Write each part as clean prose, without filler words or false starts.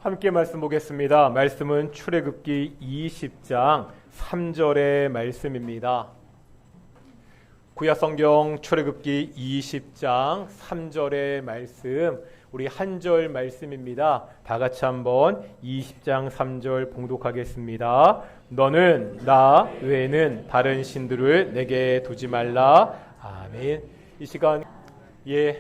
함께 말씀 보겠습니다. 말씀은 출애굽기 20장 3절의 말씀입니다. 구약성경 출애굽기 20장 3절의 말씀, 우리 한 절 말씀입니다. 다 같이 한번 20장 3절 봉독하겠습니다. 너는 나 외에는 다른 신들을 내게 두지 말라. 아멘. 이 시간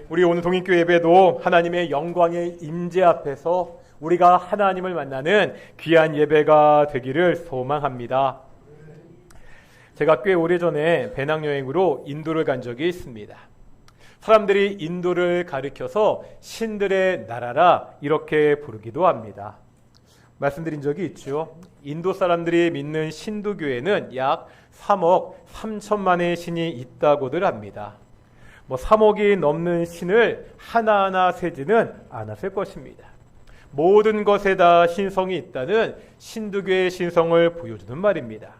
우리 오늘 동인교회 예배도 하나님의 영광의 임재 앞에서 우리가 하나님을 만나는 귀한 예배가 되기를 소망합니다. 제가 꽤 오래전에 배낭여행으로 인도를 간 적이 있습니다. 사람들이 인도를 가리켜서 신들의 나라라 이렇게 부르기도 합니다. 말씀드린 적이 있죠. 인도 사람들이 믿는 신두교에는 약 3억 3천만의 신이 있다고들 합니다. 3억이 넘는 신을 하나하나 세지는 않았을 것입니다. 모든 것에 다 신성이 있다는 신두교의 신성을 보여주는 말입니다.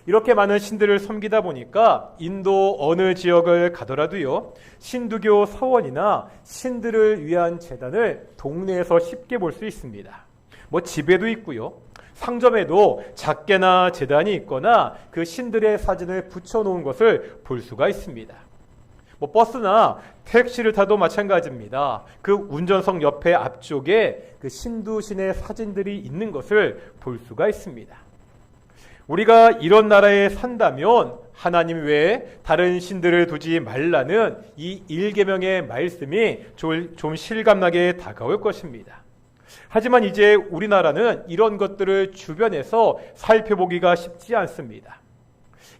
이렇게 많은 신들을 섬기다 보니까 인도 어느 지역을 가더라도요, 신두교 서원이나 신들을 위한 제단을 동네에서 쉽게 볼 수 있습니다. 집에도 있고요, 상점에도 작게나 제단이 있거나 그 신들의 사진을 붙여놓은 것을 볼 수가 있습니다. 버스나 택시를 타도 마찬가지입니다. 그 운전석 옆에 앞쪽에 그 신두신의 사진들이 있는 것을 볼 수가 있습니다. 우리가 이런 나라에 산다면 하나님 외에 다른 신들을 두지 말라는 이 1계명의 말씀이 좀 실감나게 다가올 것입니다. 하지만 이제 우리나라는 이런 것들을 주변에서 살펴보기가 쉽지 않습니다.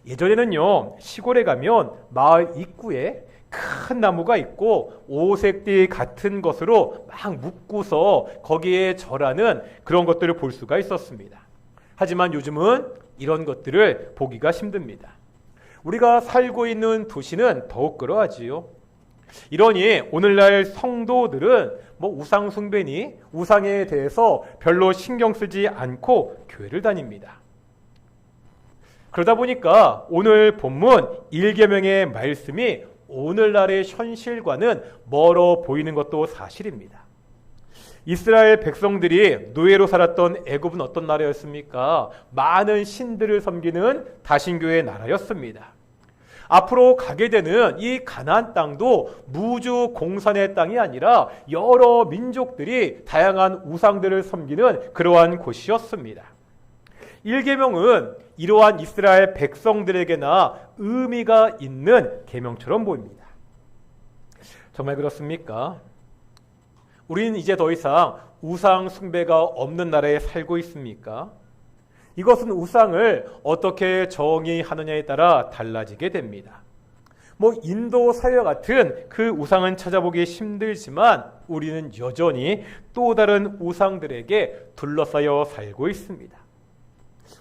예전에는요, 시골에 가면 마을 입구에 큰 나무가 있고 오색띠 같은 것으로 막 묶고서 거기에 절하는 그런 것들을 볼 수가 있었습니다. 하지만 요즘은 이런 것들을 보기가 힘듭니다. 우리가 살고 있는 도시는 더욱 그러하지요. 이러니 오늘날 성도들은 우상 숭배니 우상에 대해서 별로 신경 쓰지 않고 교회를 다닙니다. 그러다 보니까 오늘 본문 1계명의 말씀이 오늘날의 현실과는 멀어 보이는 것도 사실입니다. 이스라엘 백성들이 노예로 살았던 애굽은 어떤 나라였습니까? 많은 신들을 섬기는 다신교의 나라였습니다. 앞으로 가게 되는 이 가나안 땅도 무주 공산의 땅이 아니라 여러 민족들이 다양한 우상들을 섬기는 그러한 곳이었습니다. 1계명은 이러한 이스라엘 백성들에게나 의미가 있는 계명처럼 보입니다. 정말 그렇습니까? 우리는 이제 더 이상 우상 숭배가 없는 나라에 살고 있습니까? 이것은 우상을 어떻게 정의하느냐에 따라 달라지게 됩니다. 인도 사회와 같은 그 우상은 찾아보기 힘들지만 우리는 여전히 또 다른 우상들에게 둘러싸여 살고 있습니다.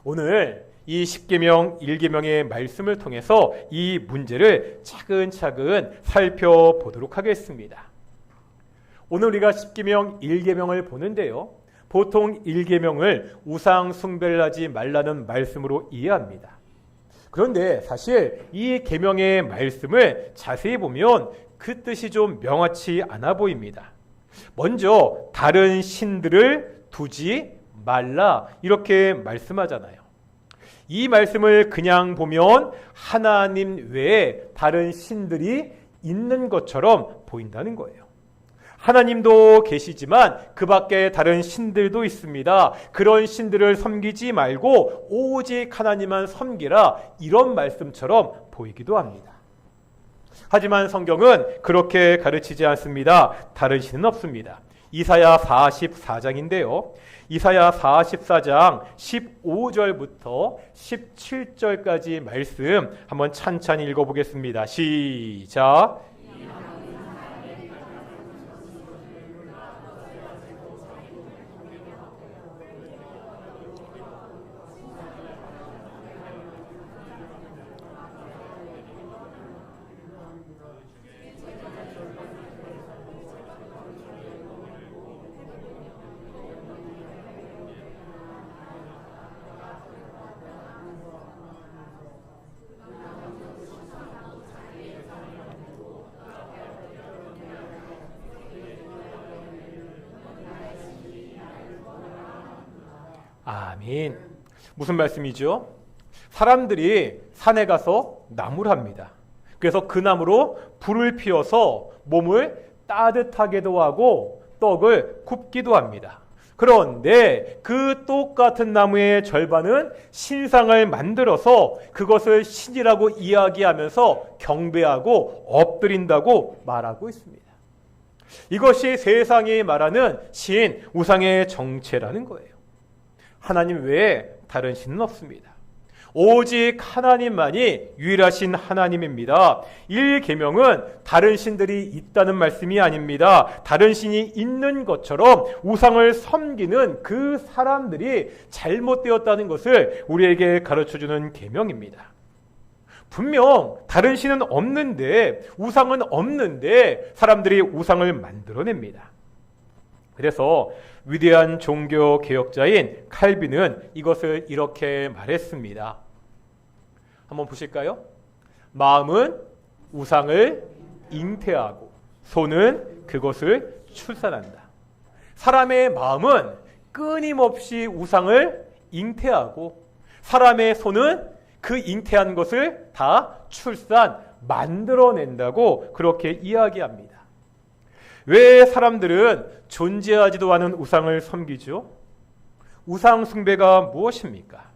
오늘 이 10계명, 1계명의 말씀을 통해서 이 문제를 차근차근 살펴보도록 하겠습니다. 오늘 우리가 10계명, 1계명을 보는데요, 보통 1계명을 우상 숭배를 하지 말라는 말씀으로 이해합니다. 그런데 사실 이 계명의 말씀을 자세히 보면 그 뜻이 좀 명확치 않아 보입니다. 먼저 다른 신들을 두지 말라 이렇게 말씀하잖아요. 이 말씀을 그냥 보면 하나님 외에 다른 신들이 있는 것처럼 보인다는 거예요. 하나님도 계시지만 그 밖에 다른 신들도 있습니다. 그런 신들을 섬기지 말고 오직 하나님만 섬기라, 이런 말씀처럼 보이기도 합니다. 하지만 성경은 그렇게 가르치지 않습니다. 다른 신은 없습니다. 이사야 44장인데요. 이사야 44장 15절부터 17절까지 말씀 한번 찬찬히 읽어보겠습니다. 시작. 아멘. 무슨 말씀이죠? 사람들이 산에 가서 나무를 합니다. 그래서 그 나무로 불을 피워서 몸을 따뜻하게도 하고 떡을 굽기도 합니다. 그런데 그 똑같은 나무의 절반은 신상을 만들어서 그것을 신이라고 이야기하면서 경배하고 엎드린다고 말하고 있습니다. 이것이 세상이 말하는 신, 우상의 정체라는 거예요. 하나님 외에 다른 신은 없습니다. 오직 하나님만이 유일하신 하나님입니다. 1계명은 다른 신들이 있다는 말씀이 아닙니다. 다른 신이 있는 것처럼 우상을 섬기는 그 사람들이 잘못되었다는 것을 우리에게 가르쳐주는 계명입니다. 분명 다른 신은 없는데, 우상은 없는데 사람들이 우상을 만들어냅니다. 그래서 위대한 종교 개혁자인 칼빈은 이것을 이렇게 말했습니다. 한번 보실까요? 마음은 우상을 잉태하고 손은 그것을 출산한다. 사람의 마음은 끊임없이 우상을 잉태하고 사람의 손은 그 잉태한 것을 다 만들어낸다고 그렇게 이야기합니다. 왜 사람들은 존재하지도 않은 우상을 섬기죠? 우상 숭배가 무엇입니까?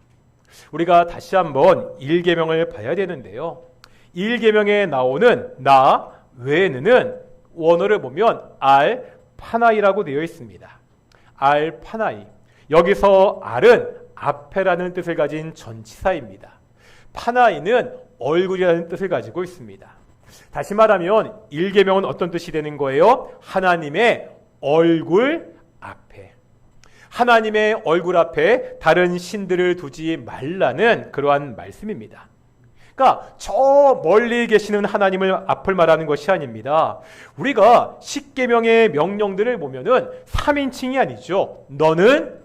우리가 다시 한번 1계명을 봐야 되는데요. 1계명에 나오는 나 외에는 원어를 보면 알파나이라고 되어 있습니다. 알파나이. 여기서 알은 앞에라는 뜻을 가진 전치사입니다. 파나이는 얼굴이라는 뜻을 가지고 있습니다. 다시 말하면 1계명은 어떤 뜻이 되는 거예요? 하나님의 얼굴 앞에. 하나님의 얼굴 앞에 다른 신들을 두지 말라는 그러한 말씀입니다. 그러니까 저 멀리 계시는 하나님을 앞을 말하는 것이 아닙니다. 우리가 10계명의 명령들을 보면은 3인칭이 아니죠. 너는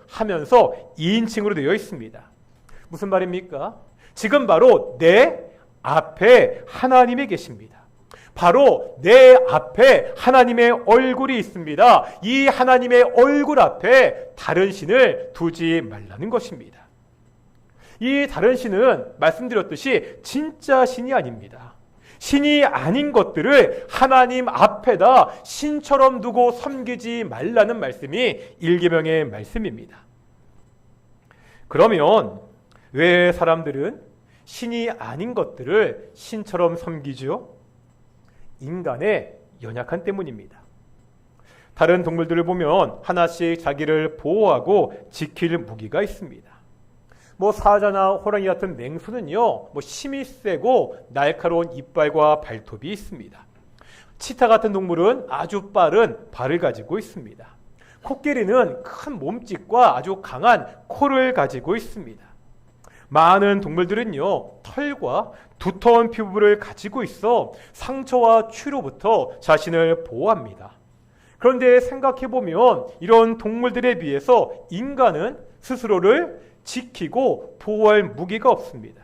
하면서 2인칭으로 되어 있습니다. 무슨 말입니까? 지금 바로 내 앞에 하나님이 계십니다. 바로 내 앞에 하나님의 얼굴이 있습니다. 이 하나님의 얼굴 앞에 다른 신을 두지 말라는 것입니다. 이 다른 신은 말씀드렸듯이 진짜 신이 아닙니다. 신이 아닌 것들을 하나님 앞에다 신처럼 두고 섬기지 말라는 말씀이 1계명의 말씀입니다. 그러면 왜 사람들은 신이 아닌 것들을 신처럼 섬기죠? 인간의 연약함 때문입니다. 다른 동물들을 보면 하나씩 자기를 보호하고 지킬 무기가 있습니다. 사자나 호랑이 같은 맹수는요, 힘이 세고 날카로운 이빨과 발톱이 있습니다. 치타 같은 동물은 아주 빠른 발을 가지고 있습니다. 코끼리는 큰 몸집과 아주 강한 코를 가지고 있습니다. 많은 동물들은요, 털과 두터운 피부를 가지고 있어 상처와 추로부터 자신을 보호합니다. 그런데 생각해보면 이런 동물들에 비해서 인간은 스스로를 지키고 보호할 무기가 없습니다.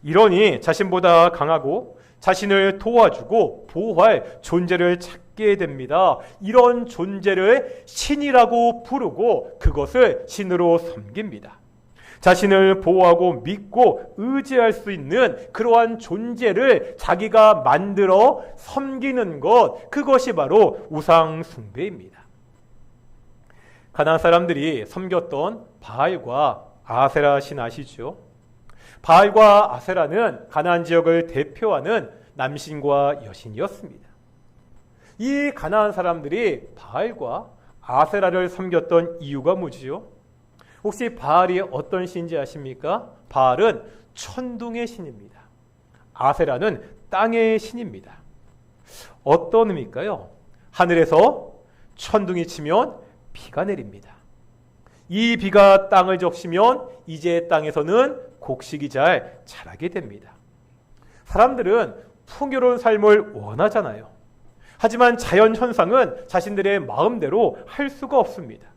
이러니 자신보다 강하고 자신을 도와주고 보호할 존재를 찾게 됩니다. 이런 존재를 신이라고 부르고 그것을 신으로 섬깁니다. 자신을 보호하고 믿고 의지할 수 있는 그러한 존재를 자기가 만들어 섬기는 것, 그것이 바로 우상 숭배입니다. 가나안 사람들이 섬겼던 바알과 아세라 신 아시죠? 바알과 아세라는 가나안 지역을 대표하는 남신과 여신이었습니다. 이 가나안 사람들이 바알과 아세라를 섬겼던 이유가 뭐지요? 혹시 바알이 어떤 신인지 아십니까? 바알은 천둥의 신입니다. 아세라는 땅의 신입니다. 어떤 의미일까요? 하늘에서 천둥이 치면 비가 내립니다. 이 비가 땅을 적시면 이제 땅에서는 곡식이 잘 자라게 됩니다. 사람들은 풍요로운 삶을 원하잖아요. 하지만 자연 현상은 자신들의 마음대로 할 수가 없습니다.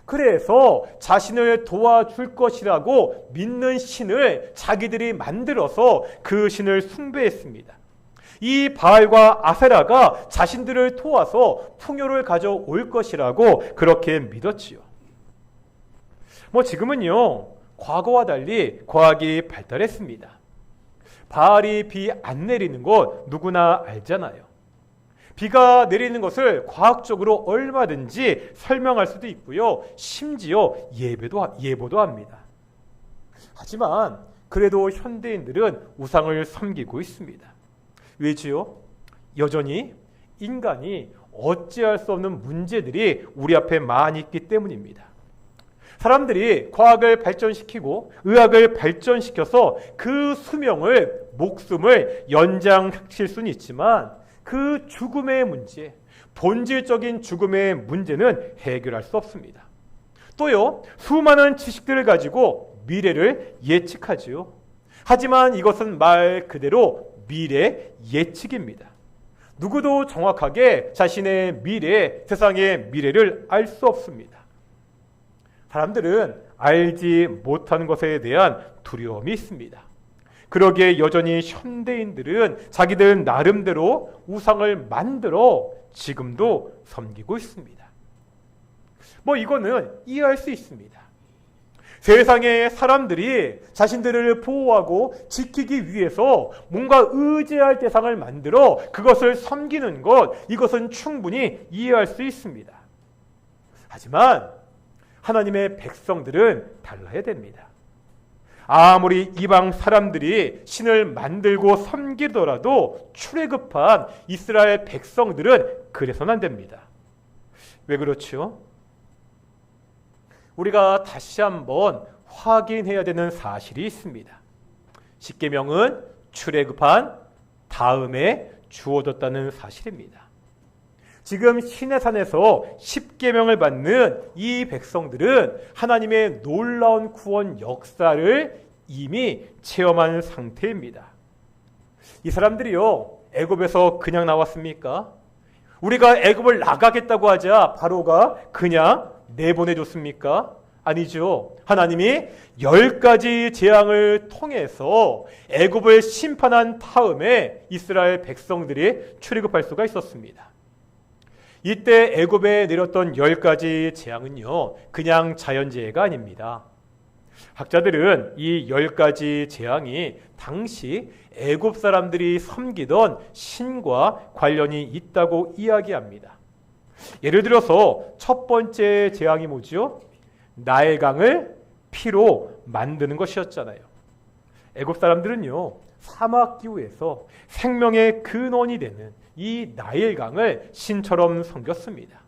그래서 자신을 도와줄 것이라고 믿는 신을 자기들이 만들어서 그 신을 숭배했습니다. 이 바알과 아세라가 자신들을 도와서 풍요를 가져올 것이라고 그렇게 믿었지요. 지금은요, 과거와 달리 과학이 발달했습니다. 바알이 비 안 내리는 것 누구나 알잖아요. 비가 내리는 것을 과학적으로 얼마든지 설명할 수도 있고요. 심지어 예보도 합니다. 하지만 그래도 현대인들은 우상을 섬기고 있습니다. 왜지요? 여전히 인간이 어찌할 수 없는 문제들이 우리 앞에 많이 있기 때문입니다. 사람들이 과학을 발전시키고 의학을 발전시켜서 그 목숨을 연장시킬 수는 있지만 그 죽음의 문제, 본질적인 죽음의 문제는 해결할 수 없습니다. 또요, 수많은 지식들을 가지고 미래를 예측하지요. 하지만 이것은 말 그대로 미래 예측입니다. 누구도 정확하게 자신의 세상의 미래를 알 수 없습니다. 사람들은 알지 못하는 것에 대한 두려움이 있습니다. 그러기에 여전히 현대인들은 자기들 나름대로 우상을 만들어 지금도 섬기고 있습니다. 이거는 이해할 수 있습니다. 세상의 사람들이 자신들을 보호하고 지키기 위해서 뭔가 의지할 대상을 만들어 그것을 섬기는 이것은 충분히 이해할 수 있습니다. 하지만 하나님의 백성들은 달라야 됩니다. 아무리 이방 사람들이 신을 만들고 섬기더라도 출애굽한 이스라엘 백성들은 그래서는 안 됩니다. 왜 그렇죠? 우리가 다시 한번 확인해야 되는 사실이 있습니다. 십계명은 출애굽한 다음에 주어졌다는 사실입니다. 지금 시내산에서 십계명을 받는 이 백성들은 하나님의 놀라운 구원 역사를 이미 체험한 상태입니다. 이 사람들이요, 애굽에서 그냥 나왔습니까? 우리가 애굽을 나가겠다고 하자 바로가 그냥 내보내줬습니까? 아니죠. 하나님이 10가지 재앙을 통해서 애굽을 심판한 다음에 이스라엘 백성들이 출애굽할 수가 있었습니다. 이때 애굽에 내렸던 10가지 재앙은요, 그냥 자연재해가 아닙니다. 학자들은 이 10가지 재앙이 당시 애굽 사람들이 섬기던 신과 관련이 있다고 이야기합니다. 예를 들어서 첫 번째 재앙이 뭐죠? 나일강을 피로 만드는 것이었잖아요. 애굽 사람들은요, 사막 기후에서 생명의 근원이 되는 이 나일강을 신처럼 섬겼습니다.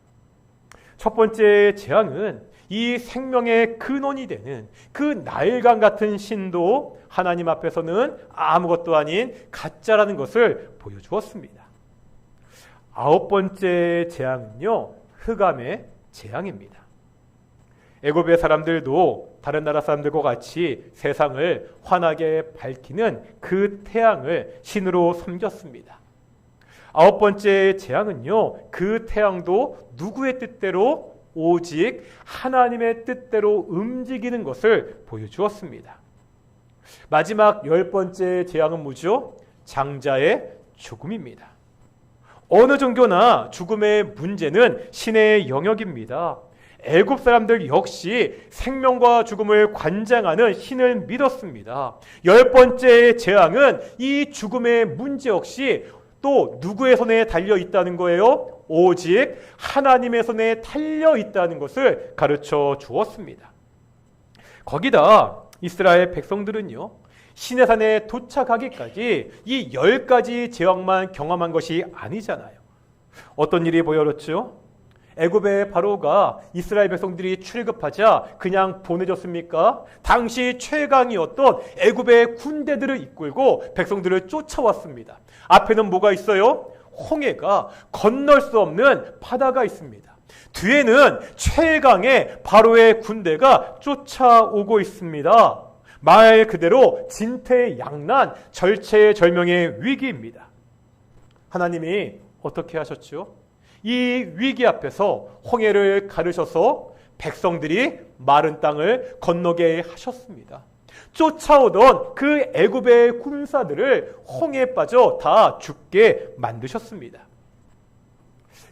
첫 번째 재앙은 이 생명의 근원이 되는 그 나일강 같은 신도 하나님 앞에서는 아무것도 아닌 가짜라는 것을 보여주었습니다. 9번째 재앙은요, 흑암의 재앙입니다. 애굽의 사람들도 다른 나라 사람들과 같이 세상을 환하게 밝히는 그 태양을 신으로 섬겼습니다. 9번째 재앙은요, 그 태양도 누구의 뜻대로 오직 하나님의 뜻대로 움직이는 것을 보여주었습니다. 마지막 10번째 재앙은 뭐죠? 장자의 죽음입니다. 어느 종교나 죽음의 문제는 신의 영역입니다. 애굽 사람들 역시 생명과 죽음을 관장하는 신을 믿었습니다. 10번째 재앙은 이 죽음의 문제 역시 또 누구의 손에 달려 있다는 거예요? 오직 하나님의 손에 달려 있다는 것을 가르쳐 주었습니다. 거기다 이스라엘 백성들은요, 시내산에 도착하기까지 이 10가지 재앙만 경험한 것이 아니잖아요. 어떤 일이 벌어졌죠? 애굽의 바로가 이스라엘 백성들이 출애굽하자 그냥 보내줬습니까? 당시 최강이었던 애굽의 군대들을 이끌고 백성들을 쫓아왔습니다. 앞에는 뭐가 있어요? 홍해가 건널 수 없는 바다가 있습니다. 뒤에는 최강의 바로의 군대가 쫓아오고 있습니다. 말 그대로 진퇴양난, 절체절명의 위기입니다. 하나님이 어떻게 하셨죠? 이 위기 앞에서 홍해를 가르셔서 백성들이 마른 땅을 건너게 하셨습니다. 쫓아오던 그 애굽의 군사들을 홍해에 빠져 다 죽게 만드셨습니다.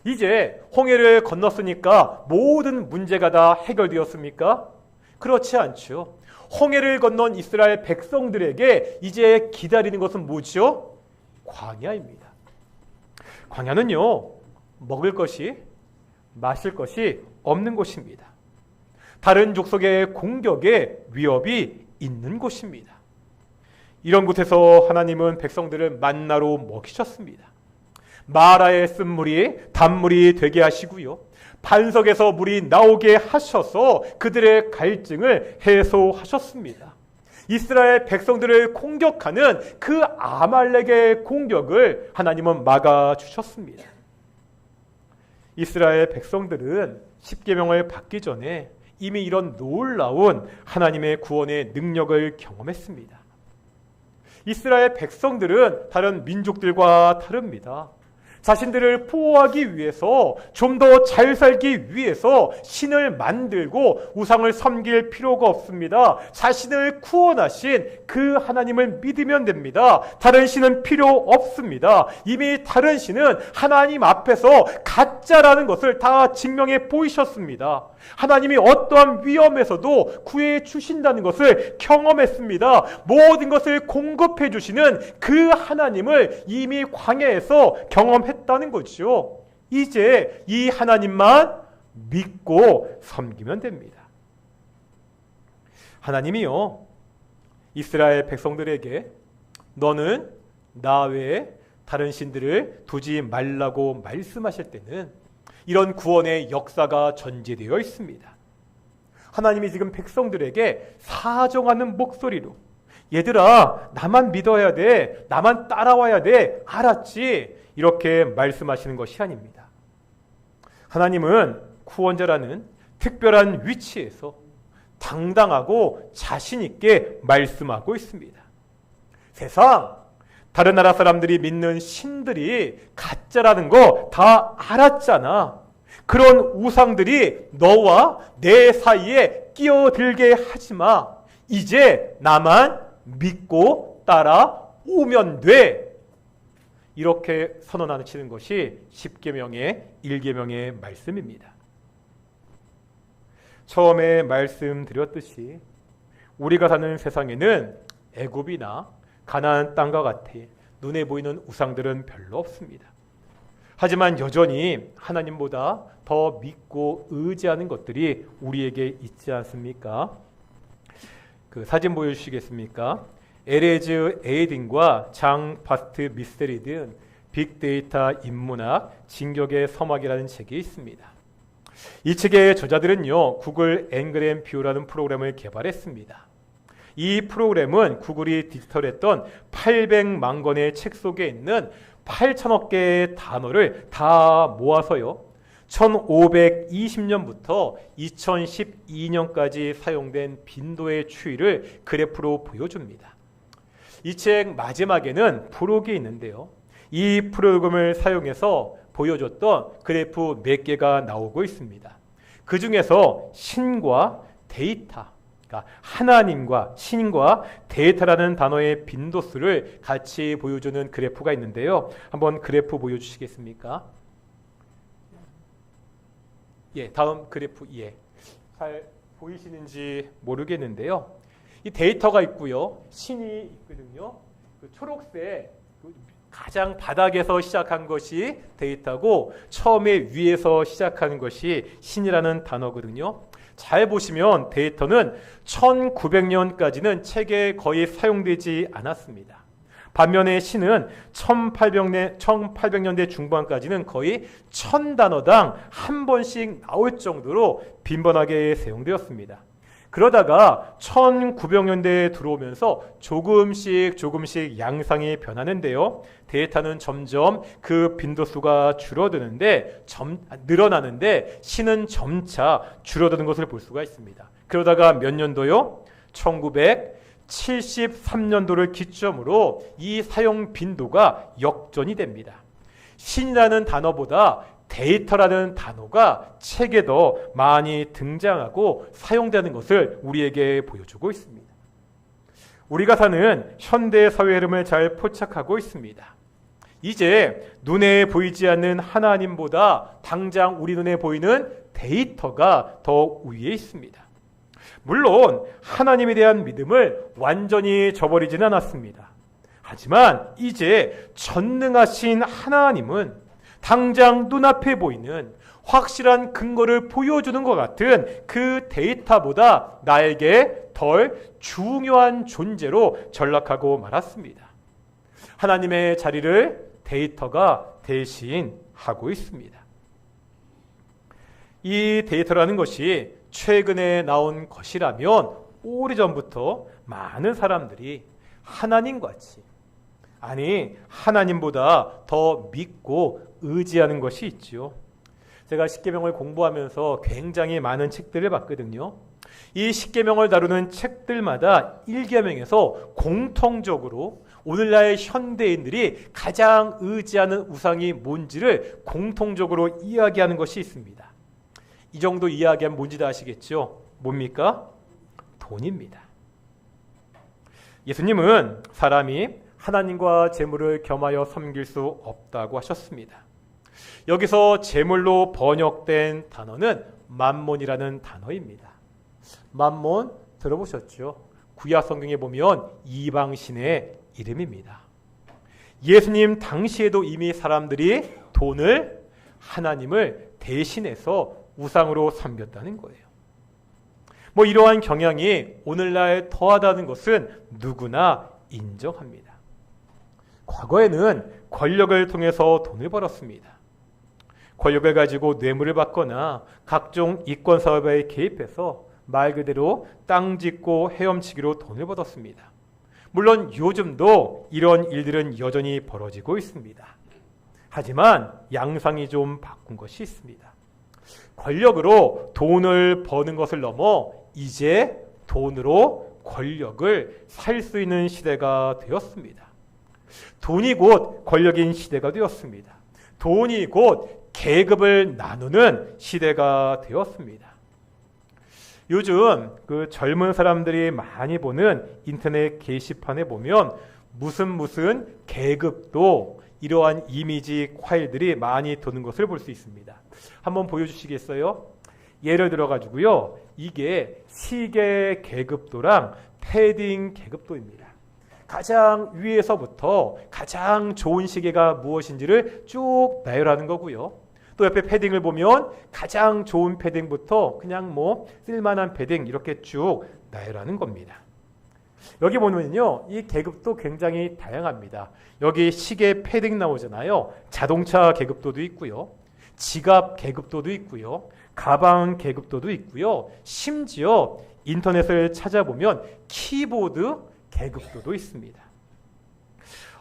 이제 홍해를 건넜으니까 모든 문제가 다 해결되었습니까? 그렇지 않죠. 홍해를 건넌 이스라엘 백성들에게 이제 기다리는 것은 뭐죠? 광야입니다. 광야는요, 먹을 것이, 마실 것이 없는 곳입니다. 다른 족속의 공격에 위협이 있는 곳입니다. 이런 곳에서 하나님은 백성들을 만나로 먹이셨습니다. 마라의 쓴물이 단물이 되게 하시고요, 반석에서 물이 나오게 하셔서 그들의 갈증을 해소하셨습니다. 이스라엘 백성들을 공격하는 그 아말렉의 공격을 하나님은 막아주셨습니다. 이스라엘 백성들은 십계명을 받기 전에 이미 이런 놀라운 하나님의 구원의 능력을 경험했습니다. 이스라엘 백성들은 다른 민족들과 다릅니다. 자신들을 보호하기 위해서, 좀 더 잘 살기 위해서 신을 만들고 우상을 섬길 필요가 없습니다. 자신을 구원하신 그 하나님을 믿으면 됩니다. 다른 신은 필요 없습니다. 이미 다른 신은 하나님 앞에서 가짜라는 것을 다 증명해 보이셨습니다. 하나님이 어떠한 위험에서도 구해 주신다는 것을 경험했습니다. 모든 것을 공급해 주시는 그 하나님을 이미 광야에서 경험했다는 거죠. 이제 이 하나님만 믿고 섬기면 됩니다. 하나님이요, 이스라엘 백성들에게 너는 나 외에 다른 신들을 두지 말라고 말씀하실 때는 이런 구원의 역사가 전제되어 있습니다. 하나님이 지금 백성들에게 사정하는 목소리로, 얘들아, 나만 믿어야 돼, 나만 따라와야 돼, 알았지? 이렇게 말씀하시는 것이 아닙니다. 하나님은 구원자라는 특별한 위치에서 당당하고 자신 있게 말씀하고 있습니다. 세상, 다른 나라 사람들이 믿는 신들이 가짜라는 거 다 알았잖아. 그런 우상들이 너와 내 사이에 끼어들게 하지 마. 이제 나만 믿고 따라오면 돼. 이렇게 선언하시는 것이 십계명의 1계명의 말씀입니다. 처음에 말씀드렸듯이 우리가 사는 세상에는 애굽이나 가나안 땅과 같이 눈에 보이는 우상들은 별로 없습니다. 하지만 여전히 하나님보다 더 믿고 의지하는 것들이 우리에게 있지 않습니까? 그 사진 보여주시겠습니까? 에레즈 에이딘과 장 바스트 미스테리 등 빅데이터 인문학 진격의 서막이라는 책이 있습니다. 이 책의 저자들은요, 구글 앵그램 뷰라는 프로그램을 개발했습니다. 이 프로그램은 구글이 디지털했던 800만 권의 책 속에 있는 8천억 개의 단어를 다 모아서요, 1520년부터 2012년까지 사용된 빈도의 추이를 그래프로 보여줍니다. 이 책 마지막에는 프록이 있는데요, 이 프로그램을 사용해서 보여줬던 그래프 몇 개가 나오고 있습니다. 그 중에서 신과 데이터, 그러니까 하나님과 신과 데이터라는 단어의 빈도수를 같이 보여주는 그래프가 있는데요. 한번 그래프 보여주시겠습니까? 예, 다음 그래프, 예, 잘 보이시는지 모르겠는데요. 이 데이터가 있고요, 신이 있거든요. 그 초록색, 가장 바닥에서 시작한 것이 데이터고 처음에 위에서 시작하는 것이 신이라는 단어거든요. 잘 보시면 데이터는 1900년까지는 책에 거의 사용되지 않았습니다. 반면에 신은 1800년대 중반까지는 거의 1000단어당 한 번씩 나올 정도로 빈번하게 사용되었습니다. 그러다가 1900년대에 들어오면서 조금씩 양상이 변하는데요. 데이터는 점점 그 빈도수가 늘어나는데 신은 점차 줄어드는 것을 볼 수가 있습니다. 그러다가 몇 년도요? 1973년도를 기점으로 이 사용 빈도가 역전이 됩니다. 신이라는 단어보다 데이터라는 단어가 책에 더 많이 등장하고 사용되는 것을 우리에게 보여주고 있습니다. 우리가 사는 현대 사회 흐름을 잘 포착하고 있습니다. 이제 눈에 보이지 않는 하나님보다 당장 우리 눈에 보이는 데이터가 더 위에 있습니다. 물론 하나님에 대한 믿음을 완전히 저버리지는 않았습니다. 하지만 이제 전능하신 하나님은 당장 눈앞에 보이는 확실한 근거를 보여주는 것 같은 그 데이터보다 나에게 덜 중요한 존재로 전락하고 말았습니다. 하나님의 자리를 데이터가 대신하고 있습니다. 이 데이터라는 것이 최근에 나온 것이라면 오래전부터 많은 사람들이 하나님같이, 아니 하나님보다 더 믿고 의지하는 것이 있죠. 제가 십계명을 공부하면서 굉장히 많은 책들을 봤거든요. 이 십계명을 다루는 책들마다 1계명에서 공통적으로 오늘날 현대인들이 가장 의지하는 우상이 뭔지를 공통적으로 이야기하는 것이 있습니다. 이 정도 이야기하면 뭔지 다 아시겠죠? 뭡니까? 돈입니다. 예수님은 사람이 하나님과 재물을 겸하여 섬길 수 없다고 하셨습니다. 여기서 재물로 번역된 단어는 맘몬이라는 단어입니다. 맘몬 들어보셨죠? 구약 성경에 보면 이방신의 이름입니다. 예수님 당시에도 이미 사람들이 돈을 하나님을 대신해서 우상으로 섬겼다는 거예요. 이러한 경향이 오늘날 더하다는 것은 누구나 인정합니다. 과거에는 권력을 통해서 돈을 벌었습니다. 권력을 가지고 뇌물을 받거나 각종 이권 사업에 개입해서 말 그대로 땅 짓고 헤엄치기로 돈을 벌었습니다. 물론 요즘도 이런 일들은 여전히 벌어지고 있습니다. 하지만 양상이 좀 바꾼 것이 있습니다. 권력으로 돈을 버는 것을 넘어 이제 돈으로 권력을 살 수 있는 시대가 되었습니다. 돈이 곧 권력인 시대가 되었습니다. 돈이 곧 계급을 나누는 시대가 되었습니다. 요즘 그 젊은 사람들이 많이 보는 인터넷 게시판에 보면 무슨 계급도 이러한 이미지 파일들이 많이 도는 것을 볼 수 있습니다. 한번 보여주시겠어요? 예를 들어 가지고요. 이게 시계 계급도랑 패딩 계급도입니다. 가장 위에서부터 가장 좋은 시계가 무엇인지를 쭉 나열하는 거고요. 또 옆에 패딩을 보면 가장 좋은 패딩부터 그냥 쓸만한 패딩 이렇게 쭉 나열하는 겁니다. 여기 보면요, 이 계급도 굉장히 다양합니다. 여기 시계 패딩 나오잖아요. 자동차 계급도도 있고요. 지갑 계급도도 있고요. 가방 계급도도 있고요. 심지어 인터넷을 찾아보면 키보드 계급도도 있습니다.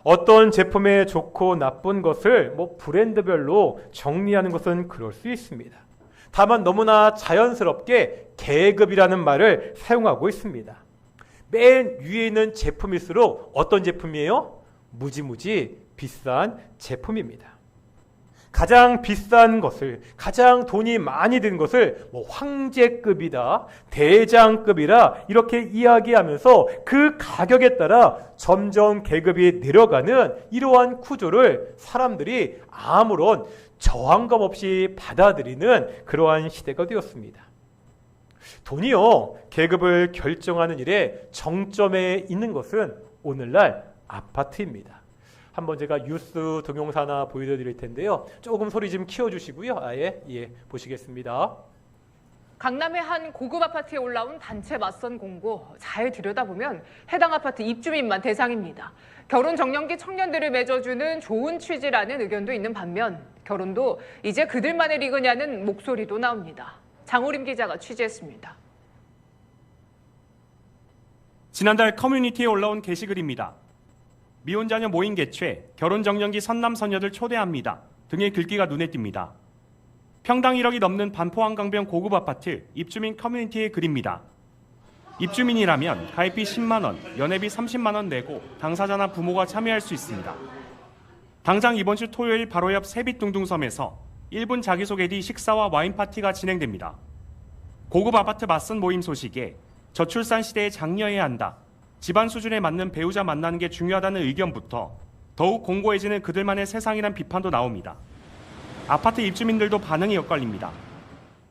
어떤 제품의 좋고 나쁜 것을 브랜드별로 정리하는 것은 그럴 수 있습니다. 다만 너무나 자연스럽게 계급이라는 말을 사용하고 있습니다. 맨 위에 있는 제품일수록 어떤 제품이에요? 무지무지 비싼 제품입니다. 가장 비싼 것을, 가장 돈이 많이 든 것을 황제급이다, 대장급이라 이렇게 이야기하면서 그 가격에 따라 점점 계급이 내려가는 이러한 구조를 사람들이 아무런 저항감 없이 받아들이는 그러한 시대가 되었습니다. 돈이요, 계급을 결정하는 일에 정점에 있는 것은 오늘날 아파트입니다. 한번 제가 뉴스 동영상 하나 보여드릴 텐데요. 조금 소리 좀 키워주시고요. 보시겠습니다. 강남의 한 고급 아파트에 올라온 단체 맞선 공고. 잘 들여다보면 해당 아파트 입주민만 대상입니다. 결혼 정년기 청년들을 맺어주는 좋은 취지라는 의견도 있는 반면 결혼도 이제 그들만의 리그냐는 목소리도 나옵니다. 장호림 기자가 취재했습니다. 지난달 커뮤니티에 올라온 게시글입니다. 미혼자녀 모임 개최, 결혼 정년기 선남 선녀들 초대합니다 등의 글귀가 눈에 띕니다. 평당 1억이 넘는 반포 한강변 고급 아파트 입주민 커뮤니티의 글입니다. 입주민이라면 가입비 10만 원, 연회비 30만 원 내고 당사자나 부모가 참여할 수 있습니다. 당장 이번 주 토요일 바로 옆 세빛둥둥섬에서 1분 자기소개 뒤 식사와 와인 파티가 진행됩니다. 고급 아파트 맞선 모임 소식에 저출산 시대에 장려해야 한다, 집안 수준에 맞는 배우자 만나는 게 중요하다는 의견부터 더욱 공고해지는 그들만의 세상이란 비판도 나옵니다. 아파트 입주민들도 반응이 엇갈립니다.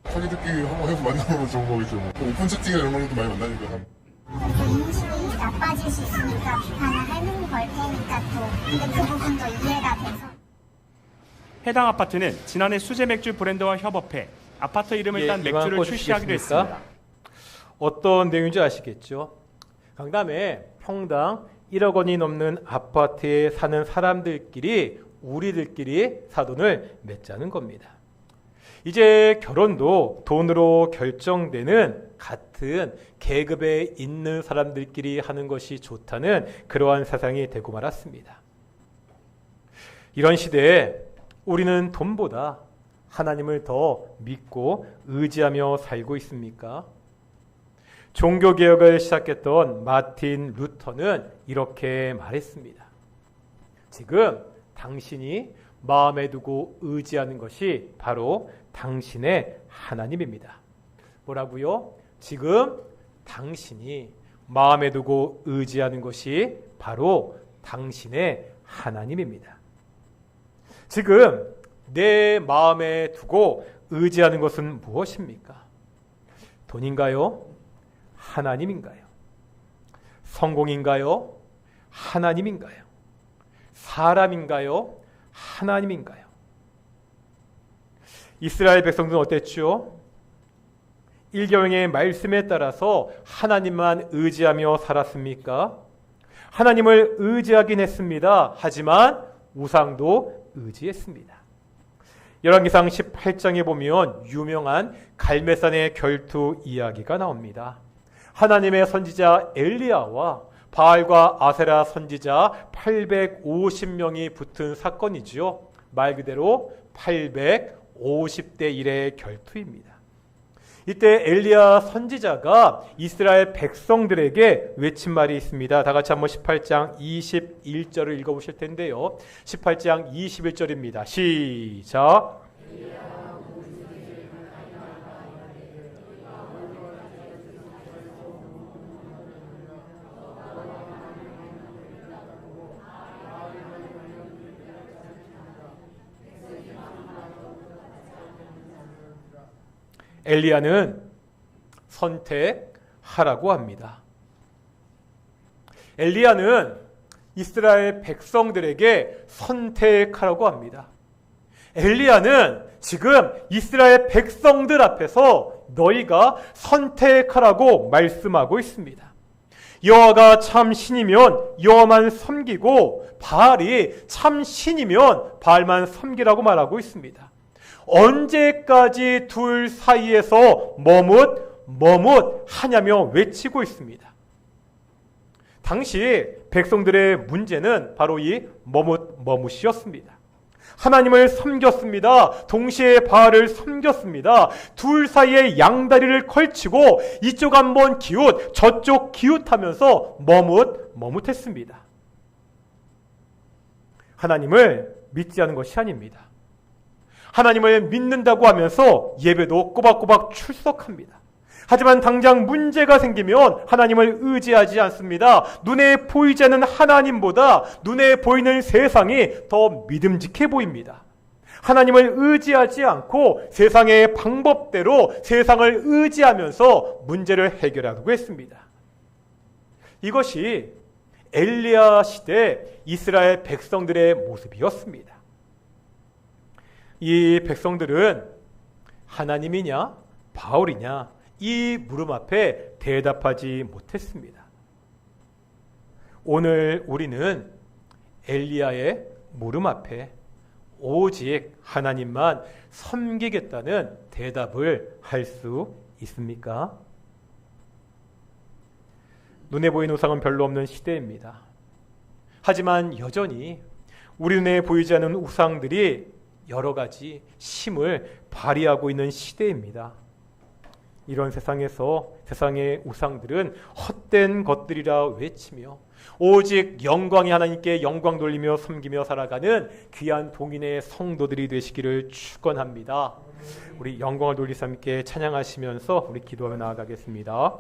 자기들끼리 한번 해서 만나면 좋은 거겠죠. 오픈 채팅이나 이런 것도 많이 만나니까. 그래서 인식이 나빠질 수 있으니까 비판을 하는 걸 테니까 또 근데 그 부분도 이해가 돼서 해당 아파트는 지난해 수제 맥주 브랜드와 협업해 아파트 이름을 딴 이만 맥주를 출시하기로 꺼주시겠습니까? 했습니다. 어떤 내용인지 아시겠죠? 강남에 평당 1억 원이 넘는 아파트에 사는 사람들끼리 우리들끼리 사돈을 맺자는 겁니다. 이제 결혼도 돈으로 결정되는 같은 계급에 있는 사람들끼리 하는 것이 좋다는 그러한 세상이 되고 말았습니다. 이런 시대에 우리는 돈보다 하나님을 더 믿고 의지하며 살고 있습니까? 종교개혁을 시작했던 마틴 루터는 이렇게 말했습니다. 지금 당신이 마음에 두고 의지하는 것이 바로 당신의 하나님입니다. 뭐라고요? 지금 당신이 마음에 두고 의지하는 것이 바로 당신의 하나님입니다. 지금 내 마음에 두고 의지하는 것은 무엇입니까? 돈인가요? 하나님인가요? 성공인가요? 하나님인가요? 사람인가요? 하나님인가요? 이스라엘 백성들은 어땠죠? 일경의 말씀에 따라서 하나님만 의지하며 살았습니까? 하나님을 의지하긴 했습니다. 하지만 우상도 의지했습니다. 열왕기상 18장에 보면 유명한 갈멜산의 결투 이야기가 나옵니다. 하나님의 선지자 엘리야와 바알과 아세라 선지자 850명이 붙은 사건이지요. 말 그대로 850대 1의 결투입니다. 이때 엘리야 선지자가 이스라엘 백성들에게 외친 말이 있습니다. 다 같이 한번 18장 21절을 읽어보실 텐데요. 18장 21절입니다. 시작. 엘리야는 선택하라고 합니다. 엘리야는 이스라엘 백성들에게 선택하라고 합니다. 엘리야는 지금 이스라엘 백성들 앞에서 너희가 선택하라고 말씀하고 있습니다. 여호와가 참 신이면 여호와만 섬기고 바알이 참 신이면 바알만 섬기라고 말하고 있습니다. 언제까지 둘 사이에서 머뭇하냐며 외치고 있습니다. 당시 백성들의 문제는 바로 이 머뭇이었습니다. 하나님을 섬겼습니다. 동시에 바알을 섬겼습니다. 둘 사이에 양다리를 걸치고 이쪽 한번 기웃 저쪽 기웃하면서 머뭇했습니다. 하나님을 믿지 않은 것이 아닙니다. 하나님을 믿는다고 하면서 예배도 꼬박꼬박 출석합니다. 하지만 당장 문제가 생기면 하나님을 의지하지 않습니다. 눈에 보이지 않는 하나님보다 눈에 보이는 세상이 더 믿음직해 보입니다. 하나님을 의지하지 않고 세상의 방법대로 세상을 의지하면서 문제를 해결하려고 했습니다. 이것이 엘리야 시대 이스라엘 백성들의 모습이었습니다. 이 백성들은 하나님이냐 바울이냐 이 물음 앞에 대답하지 못했습니다. 오늘 우리는 엘리야의 물음 앞에 오직 하나님만 섬기겠다는 대답을 할 수 있습니까? 눈에 보이는 우상은 별로 없는 시대입니다. 하지만 여전히 우리 눈에 보이지 않는 우상들이 여러 가지 힘을 발휘하고 있는 시대입니다. 이런 세상에서 세상의 우상들은 헛된 것들이라 외치며 오직 영광이 하나님께 영광 돌리며 섬기며 살아가는 귀한 동인의 성도들이 되시기를 축원합니다. 우리 영광을 돌리사 함께 찬양하시면서 우리 기도하며 나아가겠습니다.